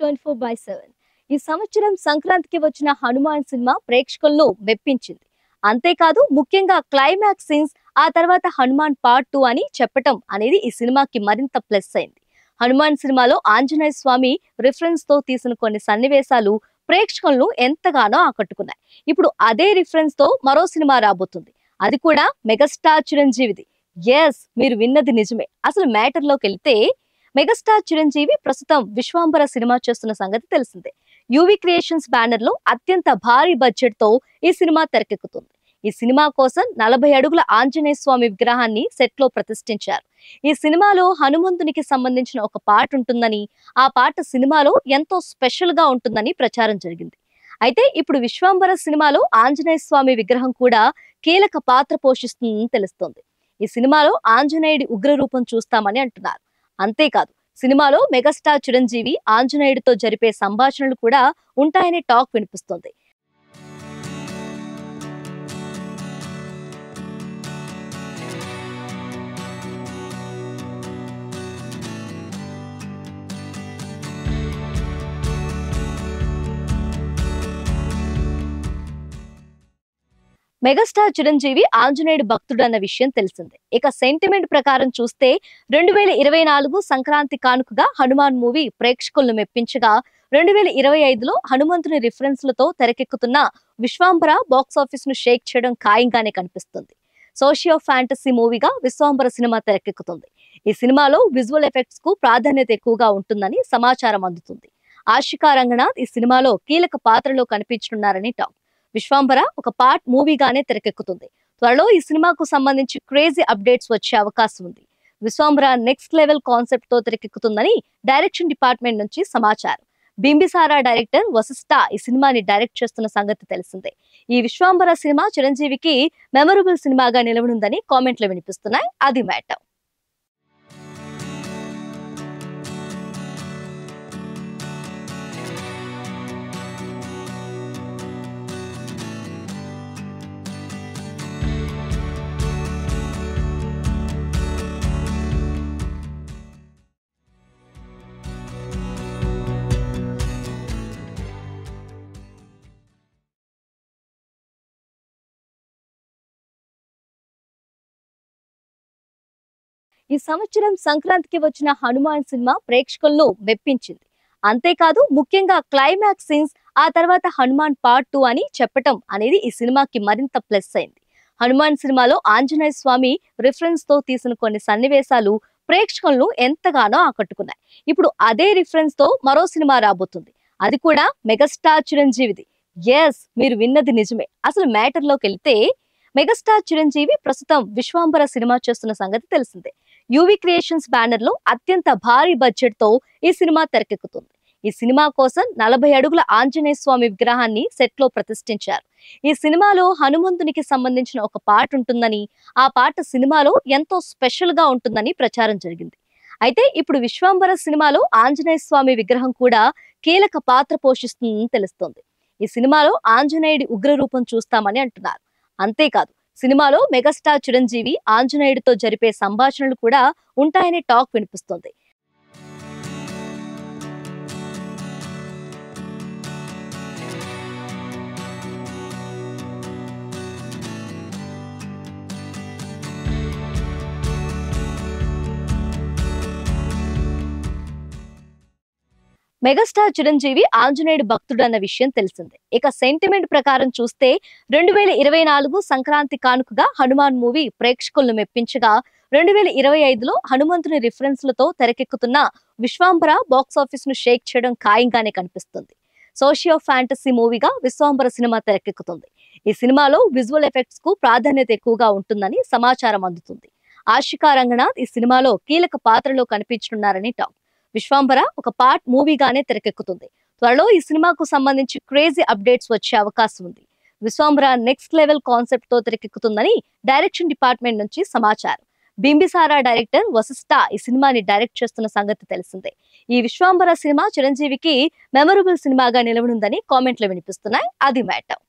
24/7 ఈ సంవత్సరం సంక్రాంతికి వచ్చిన హనుమాన్ సినిమా ప్రేక్షకులను మెప్పించింది. అంతేకాదు ముఖ్యంగా క్లైమాక్స్ సీన్స్ ఆ తర్వాత హనుమాన్ పార్ట్ 2 అని చెప్పటం అనేది ఈ సినిమాకి మరింత ప్లస్ అయింది. హనుమాన్ సినిమాలో ఆంజనేయ స్వామి రిఫరెన్స్ తో తీసిన కొన్ని సన్నివేశాలు ప్రేక్షకులను ఎంతగానో ఆకట్టుకున్నాయి. ఇప్పుడు అదే రిఫరెన్స్ తో మరో సినిమా రాబోతుంది. అది కూడా మెగాస్టార్ చిరంజీవిది. మీరు విన్నది నిజమే. అసలు మ్యాటర్ లోకి వెళ్తే మెగాస్టార్ చిరంజీవి ప్రస్తుతం విశ్వాంబర సినిమా చేస్తున్న సంగతి తెలిసిందే. యువి క్రియేషన్స్ బ్యానర్ లో అత్యంత భారీ బడ్జెట్ తో ఈ సినిమా తెరకెక్కుతుంది. ఈ సినిమా కోసం 40 అడుగుల ఆంజనేయ స్వామి విగ్రహాన్ని సెట్ లో ప్రతిష్ఠించారు. ఈ సినిమాలో హనుమంతునికి సంబంధించిన ఒక పాట ఉంటుందని, ఆ పాట సినిమాలో ఎంతో స్పెషల్ గా ఉంటుందని ప్రచారం జరిగింది. అయితే ఇప్పుడు విశ్వాంబర సినిమాలో ఆంజనేయ స్వామి విగ్రహం కూడా కీలక పాత్ర పోషిస్తుందని తెలుస్తోంది. ఈ సినిమాలో ఆంజనేయుడి ఉగ్ర రూపం చూస్తామని అంటున్నారు. అంతేకాదు సినిమాలో మెగాస్టార్ చిరంజీవి ఆంజనేయుడితో జరిపే సంభాషణలు కూడా ఉంటాయనే టాక్ వినిపిస్తోంది. మెగాస్టార్ చిరంజీవి ఆంజనేయుడు భక్తుడు అన్న విషయం తెలిసిందే. ఇక సెంటిమెంట్ ప్రకారం చూస్తే 2024 సంక్రాంతి కానుకగా హనుమాన్ మూవీ ప్రేక్షకులను మెప్పించగా 2025లో హనుమంతుని రిఫరెన్స్లతో తెరకెక్కుతున్న విశ్వాంబర బాక్సాఫీస్ ను షేక్ చేయడం ఖాయంగానే కనిపిస్తుంది. సోషియో ఫ్యాంటసీ మూవీగా విశ్వాంబర సినిమా తెరకెక్కుతుంది. ఈ సినిమాలో విజువల్ ఎఫెక్ట్స్ కు ప్రాధాన్యత ఎక్కువగా ఉంటుందని సమాచారం అందుతుంది. ఆశికా రంగనాథ్ ఈ సినిమాలో కీలక పాత్రలో కనిపించనున్నారని టాక్. విశ్వాంబర ఒక పార్ట్ మూవీగానే తెరకెక్కుతుంది. త్వరలో ఈ సినిమాకు సంబంధించి క్రేజీ అప్డేట్స్ వచ్చే అవకాశం ఉంది. విశ్వాంబర నెక్స్ట్ లెవెల్ కాన్సెప్ట్ తో తెరకెక్కుతుందని డైరెక్షన్ డిపార్ట్మెంట్ నుంచి సమాచారం. బింబిసారా డైరెక్టర్ వశిష్ఠ ఈ సినిమాని డైరెక్ట్ చేస్తున్న సంగతి తెలిసిందే. ఈ విశ్వాంబర సినిమా చిరంజీవికి మెమరబుల్ సినిమాగా నిలవనుందని కామెంట్లు వినిపిస్తున్నాయి. అది మ్యాటర్. ఈ సంవత్సరం సంక్రాంతికి వచ్చిన హనుమాన్ సినిమా ప్రేక్షకులను మెప్పించింది. అంతేకాదు ముఖ్యంగా క్లైమాక్స్ సీన్స్ ఆ తర్వాత హనుమాన్ పార్ట్ 2 అని చెప్పటం అనేది ఈ సినిమాకి మరింత ప్లస్ అయింది. హనుమాన్ సినిమాలో ఆంజనేయ స్వామి రిఫరెన్స్ తో తీసిన కొన్ని సన్నివేశాలు ప్రేక్షకులను ఎంతగానో ఆకట్టుకున్నాయి. ఇప్పుడు అదే రిఫరెన్స్ తో మరో సినిమా రాబోతుంది. అది కూడా మెగాస్టార్ చిరంజీవిది. మీరు విన్నది నిజమే. అసలు మ్యాటర్ లోకి వెళ్తే మెగాస్టార్ చిరంజీవి ప్రస్తుతం విశ్వాంబర సినిమా చేస్తున్న సంగతి తెలిసిందే. యువి క్రియేషన్స్ బ్యానర్ లో అత్యంత భారీ బడ్జెట్ తో ఈ సినిమా తెరకెక్కుతుంది. ఈ సినిమా కోసం 40 అడుగుల ఆంజనేయ స్వామి విగ్రహాన్ని సెట్ లో ప్రతిష్ఠించారు. ఈ సినిమాలో హనుమంతునికి సంబంధించిన ఒక పాట ఉంటుందని, ఆ పాట సినిమాలో ఎంతో స్పెషల్ గా ఉంటుందని ప్రచారం జరిగింది. అయితే ఇప్పుడు విశ్వాంబర సినిమాలో ఆంజనేయ స్వామి విగ్రహం కూడా కీలక పాత్ర పోషిస్తుందని తెలుస్తోంది. ఈ సినిమాలో ఆంజనేయుడి ఉగ్ర రూపం చూస్తామని అంటున్నారు. అంతేకాదు సినిమాలో మెగాస్టార్ చిరంజీవి ఆంజనేయుడితో జరిపే సంభాషణలు కూడా ఉంటాయనే టాక్ వినిపిస్తోంది. మెగాస్టార్ చిరంజీవి ఆంజనేయుడు భక్తుడు అన్న విషయం తెలిసిందే. ఇక సెంటిమెంట్ ప్రకారం చూస్తే 2024 సంక్రాంతి కానుకగా హనుమాన్ మూవీ ప్రేక్షకులను మెప్పించగా 2025లో హనుమంతుని రిఫరెన్స్లతో తెరకెక్కుతున్న విశ్వాంబర బాక్సాఫీస్ ను షేక్ చేయడం ఖాయంగానే కనిపిస్తుంది. సోషియో ఫ్యాంటసీ మూవీగా విశ్వాంబర సినిమా తెరకెక్కుతుంది. ఈ సినిమాలో విజువల్ ఎఫెక్ట్స్ కు ప్రాధాన్యత ఎక్కువగా ఉంటుందని సమాచారం అందుతుంది. ఆశికా రంగనాథ్ ఈ సినిమాలో కీలక పాత్రలో కనిపించనున్నారని టాక్. విశ్వాంబర ఒక పార్ట్ మూవీగానే తెరకెక్కుతుంది. త్వరలో ఈ సినిమాకు సంబంధించి క్రేజీ అప్డేట్స్ వచ్చే అవకాశం ఉంది. విశ్వాంబర నెక్స్ట్ లెవెల్ కాన్సెప్ట్ తో తెరకెక్కుతుందని డైరెక్షన్ డిపార్ట్మెంట్ నుంచి సమాచారం. బింబిసారా డైరెక్టర్ వశిష్ఠ ఈ సినిమాని డైరెక్ట్ చేస్తున్న సంగతి తెలిసిందే. ఈ విశ్వాంబర సినిమా చిరంజీవికి మెమరబుల్ సినిమాగా నిలవనుందని కామెంట్లు వినిపిస్తున్నాయి. అది మ్యాటర్.